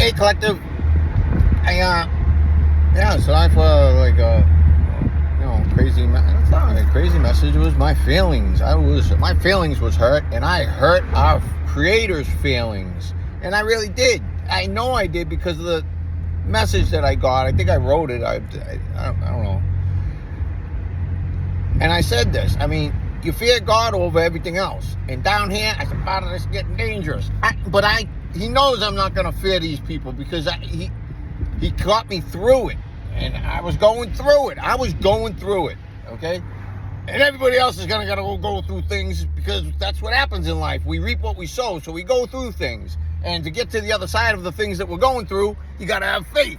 Hey, collective. Sorry for crazy. It's not a crazy message. It was my feelings. My feelings was hurt, and I hurt our creator's feelings, and I really did. I know I did because of the message that I got. I think I wrote it. I don't know. And I said this. I mean, you fear God over everything else. And down here, I said, "Father, this is getting dangerous." He knows I'm not going to fear these people because he got me through it. And I was going through it. Okay? And everybody else is going to go through things because that's what happens in life. We reap what we sow, so we go through things. And to get to the other side of the things that we're going through, you got to have faith.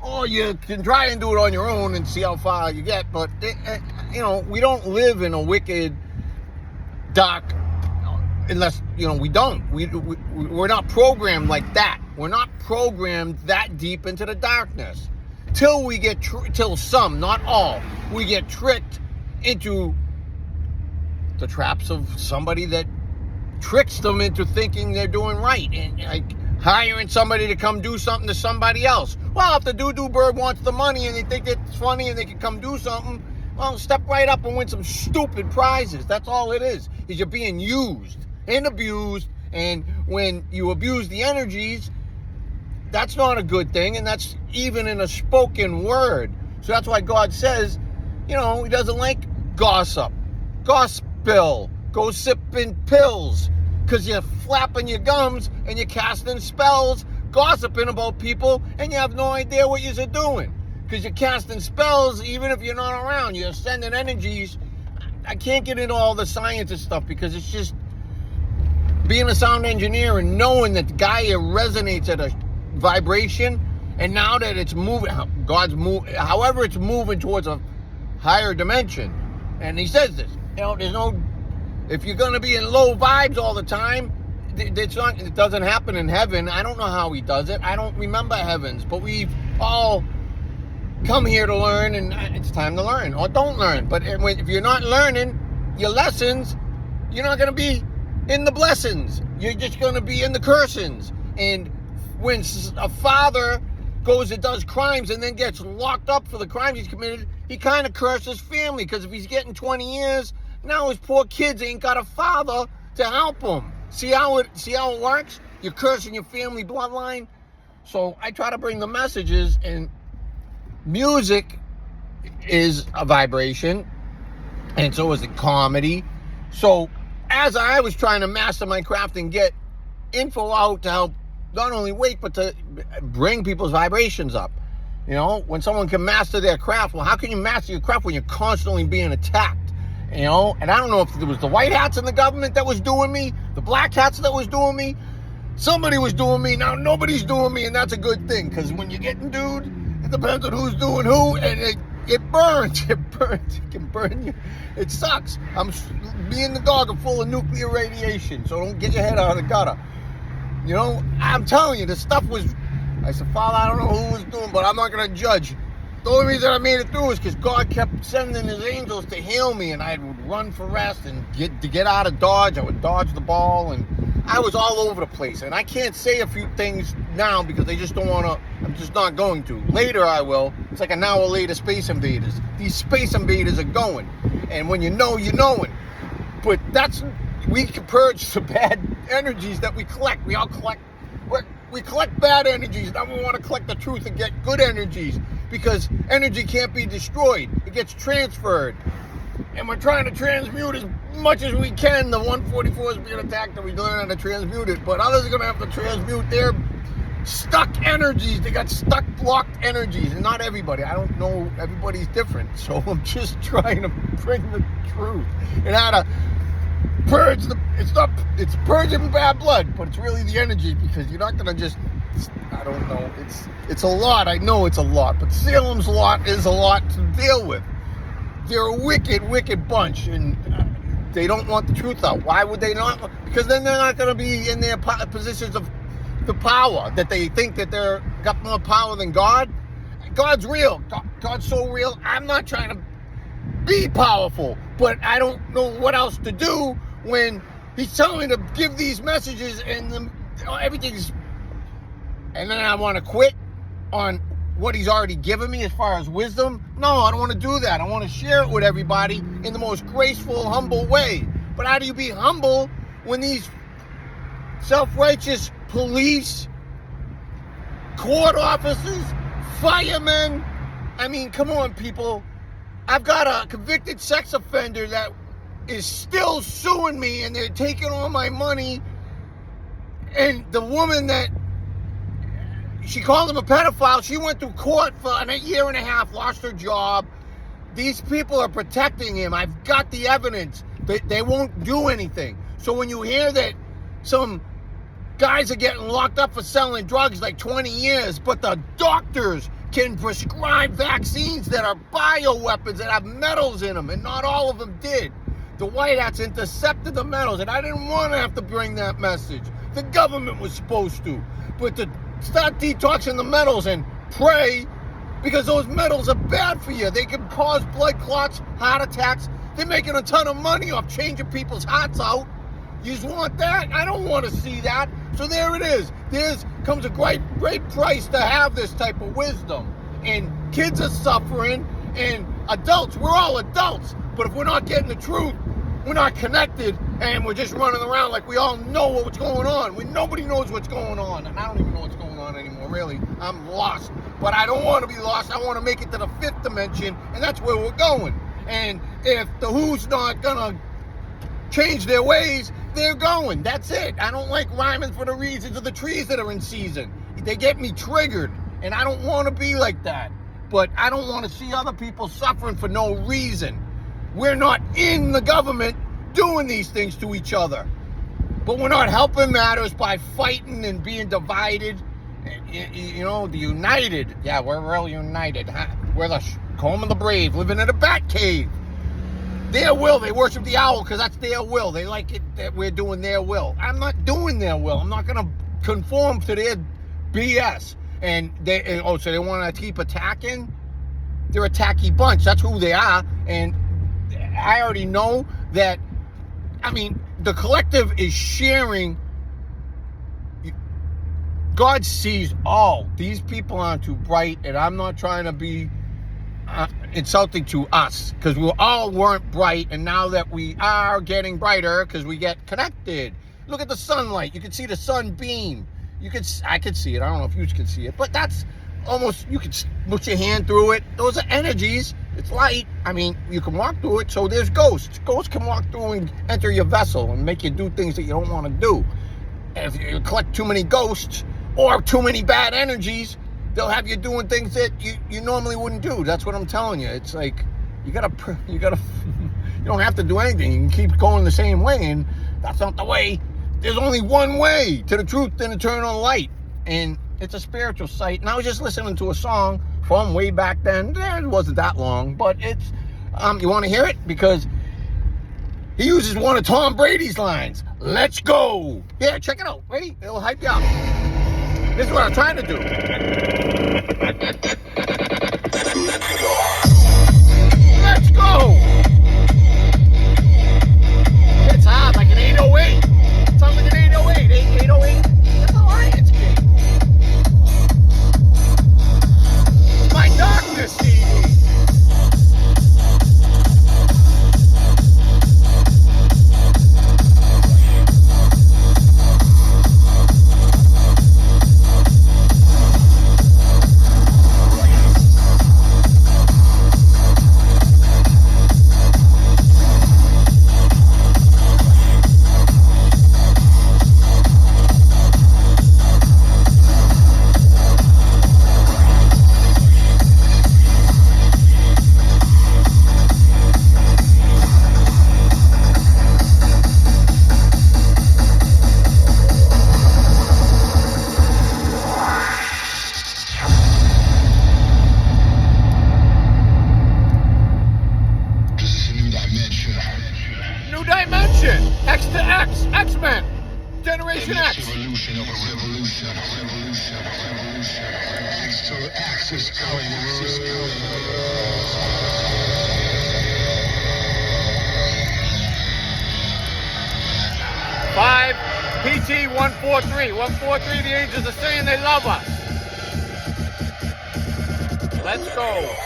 Or you can try and do it on your own and see how far you get. But, we don't live in a wicked, dark, unless, we don't. We're not programmed like that. We're not programmed that deep into the darkness. Till we get, till some, not all, we get tricked into the traps of somebody that tricks them into thinking they're doing right. And like hiring somebody to come do something to somebody else. Well, if the doo-doo bird wants the money and they think it's funny and they can come do something, well, step right up and win some stupid prizes. That's all it is you're being used and abused. And when you abuse the energies, that's not a good thing. And that's even in a spoken word. So that's why God says, he doesn't like gossip. Gospel. Go sipping pills. Because you're flapping your gums and you're casting spells, gossiping about people, and you have no idea what you're doing. Because you're casting spells even if you're not around. You're sending energies. I can't get into all the science and stuff because it's just being a sound engineer and knowing that the guy resonates at a vibration, and now that it's moving, however it's moving towards a higher dimension. And he says this, if you're going to be in low vibes all the time, it doesn't happen in heaven. I don't know how he does it. I don't remember heavens, but we've all come here to learn, and it's time to learn, or don't learn. But if you're not learning your lessons, you're not going to be in the blessings. You're just going to be in the cursings. And when a father goes and does crimes and then gets locked up for the crimes he's committed, he kind of curses his family, because if he's getting 20 years, now his poor kids ain't got a father to help him. See how it works? You're cursing your family bloodline. So I try to bring the messages, and music is a vibration, and so is it comedy. So as I was trying to master my craft and get info out to help not only wake, but to bring people's vibrations up. When someone can master their craft, well, how can you master your craft when you're constantly being attacked? And I don't know if it was the white hats in the government that was doing me, the black hats that was doing me. Somebody was doing me. Now nobody's doing me, and that's a good thing, because when you're getting dude, it depends on who's doing who, and it burns. It can burn you. It sucks. Me and the dog are full of nuclear radiation, so don't get your head out of the gutter. I'm telling you, the stuff was, I said, Father, I don't know who was doing, but I'm not going to judge. The only reason I made it through is because God kept sending his angels to heal me, and I would run for rest and get out of dodge. I would dodge the ball, and I was all over the place. And I can't say a few things now because they just don't want to. I'm just not going to. Later I will. It's like an hour later, Space Invaders. These Space Invaders are going. And when you know, you know it. But we can purge the bad energies that we collect. We all collect. We collect bad energies. Now we want to collect the truth and get good energies, because energy can't be destroyed. It gets transferred. And we're trying to transmute as much as we can. The 144 is being attacked, and we learn how to transmute it. But others are going to have to transmute their stuck energies. They got stuck, blocked energies. And not everybody. I don't know. Everybody's different. So I'm just trying to bring the truth and how to purge it's purging bad blood, but it's really the energy, because you're not going to just, I don't know, it's a lot. I know it's a lot, but Salem's lot is a lot to deal with. They're a wicked bunch, and they don't want the truth out. Why would they not? Because then they're not going to be in their positions of the power, that they think that they're got more power than God. God's real. God's so real. I'm not trying to be powerful, but I don't know what else to do when he's telling me to give these messages, and everything's and then I want to quit on what he's already given me as far as wisdom. No, I don't want to do that. I want to share it with everybody in the most graceful, humble way. But how do you be humble when these self-righteous police, court officers, firemen, I mean, come on, people. I've got a convicted sex offender that is still suing me, and they're taking all my money. And the woman that, she called him a pedophile, she went through court for a year and a half, lost her job. These people are protecting him. I've got the evidence. They won't do anything. So when you hear that some guys are getting locked up for selling drugs like 20 years, but the doctors can prescribe vaccines that are bioweapons that have metals in them, and not all of them did. The White Hats intercepted the metals, and I didn't want to have to bring that message. The government was supposed to. But to start detoxing the metals and pray, because those metals are bad for you. They can cause blood clots, heart attacks. They're making a ton of money off changing people's hearts out. You just want that? I don't want to see that. So there it is. There comes a great price to have this type of wisdom. And kids are suffering, and adults, we're all adults. But if we're not getting the truth, we're not connected, and we're just running around like we all know what's going on. When nobody knows what's going on. And I don't even know what's going on anymore, really. I'm lost. But I don't want to be lost. I want to make it to the 5th dimension, and that's where we're going. And if the who's not going to change their ways, they're going. That's it. I don't like rhyming for the reasons of the trees that are in season. They get me triggered, and I don't want to be like that. But I don't want to see other people suffering for no reason. We're not in the government doing these things to each other. But we're not helping matters by fighting and being divided. You know, the united. Yeah, we're real united. Huh? We're the home of the brave, living in a bat cave. Their will. They worship the owl because that's their will. They like it that we're doing their will. I'm not doing their will. I'm not going to conform to their BS. And so they want to keep attacking? They're a tacky bunch. That's who they are. And I already know that, I mean, the collective is sharing. God sees all. These people aren't too bright, and I'm not trying to be insulting to us, because we all weren't bright, and now that we are getting brighter because we get connected. Look at the sunlight. You can see the sunbeam. I could see it. I don't know if you can see it, but that's almost, you can put your hand through it. Those are energies. It's light. I mean, you can walk through it. So there's ghosts. Ghosts can walk through and enter your vessel and make you do things that you don't want to do. And if you collect too many ghosts or too many bad energies, they'll have you doing things that you normally wouldn't do. That's what I'm telling you. It's like, you don't have to do anything. You can keep going the same way, and that's not the way. There's only one way to the truth and eternal light. And it's a spiritual sight. And I was just listening to a song from way back then. It wasn't that long, but it's, you want to hear it? Because he uses one of Tom Brady's lines. Let's go. Yeah, check it out. Ready? It'll hype you up. This is what I'm trying to do. Let's go. It's hard, like an 808. It sounds like an 808. 808. That's a Lions game. My darkness CD. X to X, X-Men, Generation X. Revolution of a revolution. X to X is coming. 5 PT 143. 143, the angels are saying they love us. Let's go.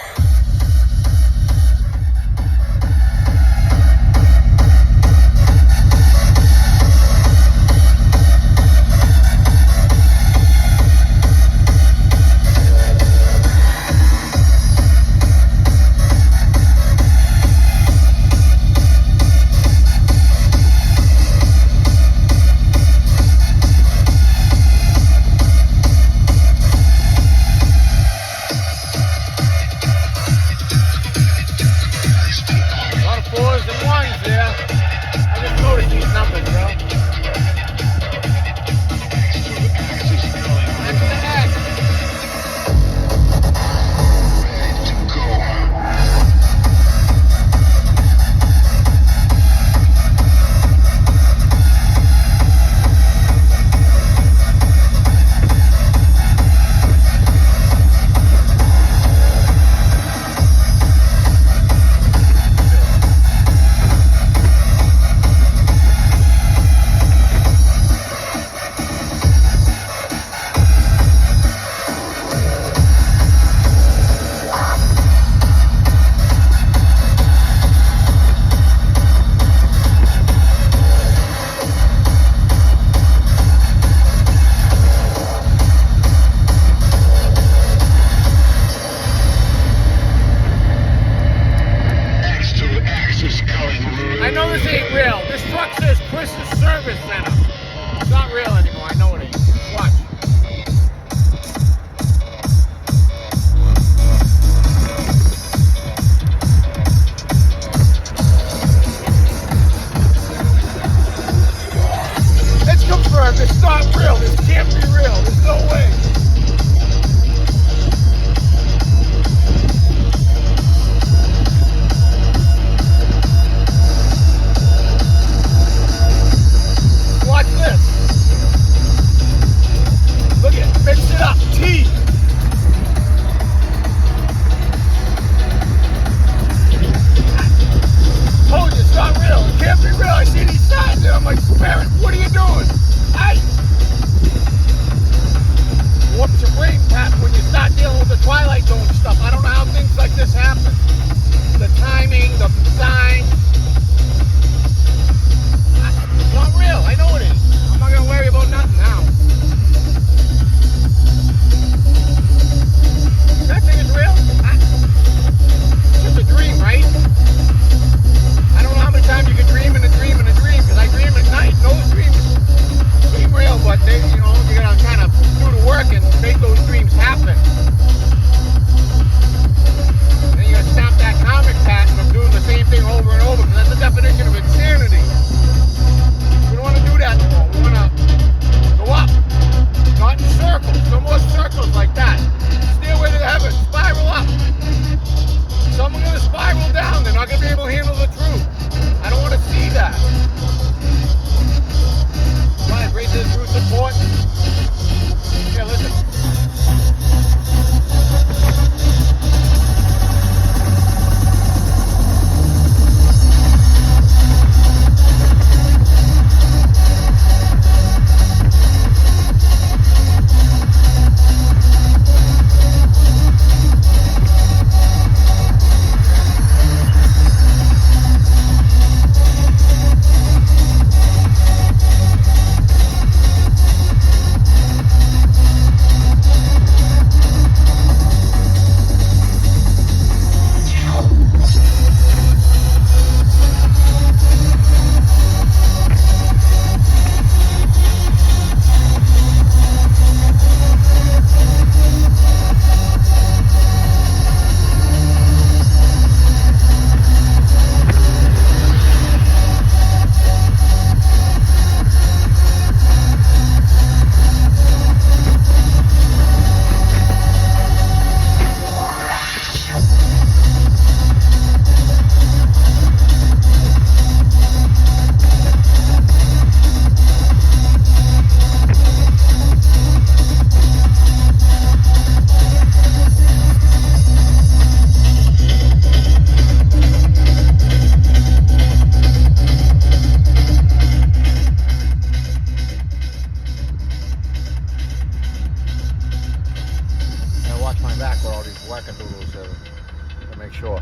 watch my back with all these wackadoodles to make sure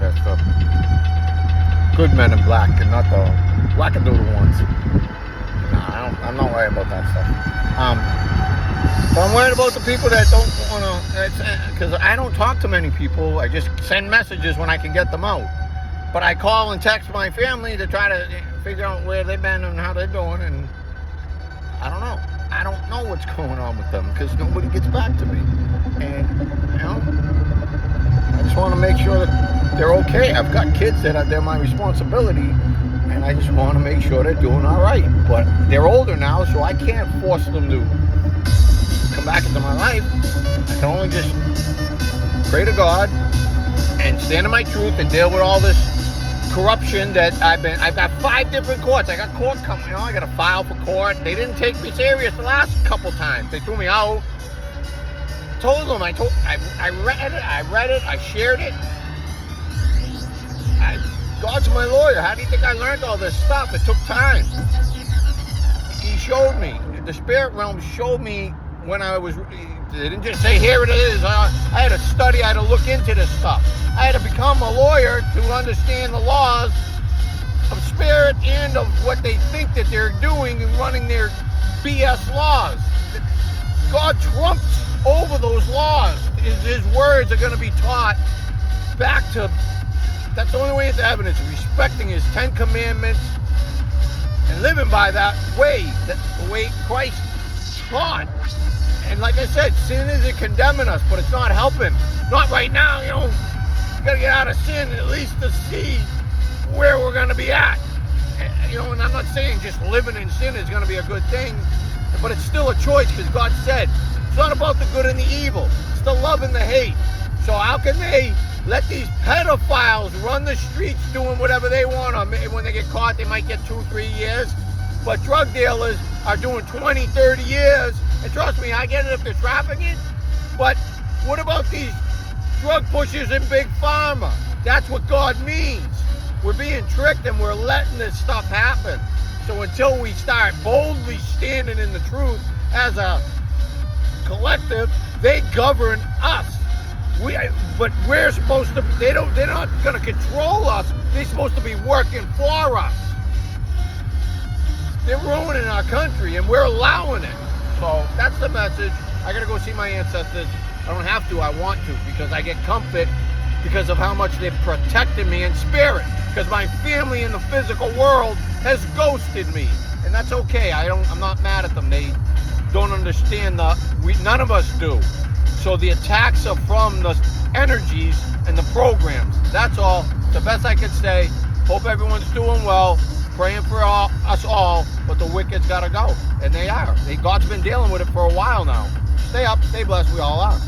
that's the good men in black and not the wackadoodle ones. Nah, I'm not worried about that stuff. But I'm worried about the people that don't want to, because I don't talk to many people. I just send messages when I can get them out. But I call and text my family to try to figure out where they've been and how they're doing, and I don't know. I don't know what's going on with them because nobody gets back to me. And, I just want to make sure that they're okay. I've got kids that they're my responsibility, and I just want to make sure they're doing all right. But they're older now, so I can't force them to come back into my life. I can only just pray to God and stand in my truth and deal with all this corruption that I've got 5 different courts. I got court coming, I got to file for court. They didn't take me serious the last couple times. They threw me out. Told them, I read it, I shared it. God's my lawyer. How do you think I learned all this stuff? It took time. He showed me. The spirit realm showed me when they didn't just say, here it is. I had to study, I had to look into this stuff. I had to become a lawyer to understand the laws of spirit and of what they think that they're doing and running their BS laws. God trumps over those laws. His words are going to be taught back to, that's the only way into evidence, respecting his 10 commandments and living by that way, the way Christ taught. And like I said, sin isn't condemning us, but it's not helping. Not right now, you got to get out of sin at least to see where we're going to be at. And I'm not saying just living in sin is going to be a good thing, but it's still a choice because God said it's not about the good and the evil. It's the love and the hate. So how can they let these pedophiles run the streets doing whatever they want? Or when they get caught, they might get 2-3 years. But drug dealers are doing 20, 30 years. And trust me, I get it if they're trafficking. But what about these drug pushers in Big Pharma? That's what God means. We're being tricked and we're letting this stuff happen. So until we start boldly standing in the truth as a collective, they govern us. But we're supposed to, they're not going to control us. They're supposed to be working for us. They're ruining our country and we're allowing it. So that's the message. I got to go see my ancestors. I don't have to, I want to, because I get comfort because of how much they've protected me in spirit. Because my family in the physical world has ghosted me. And that's okay. I'm not mad at them. They don't understand none of us do. So the attacks are from the energies and the programs. That's all. The best I could say. Hope everyone's doing well. Praying for us all, but the wicked's got to go. And they are. God's been dealing with it for a while now. Stay up, stay blessed, we all are.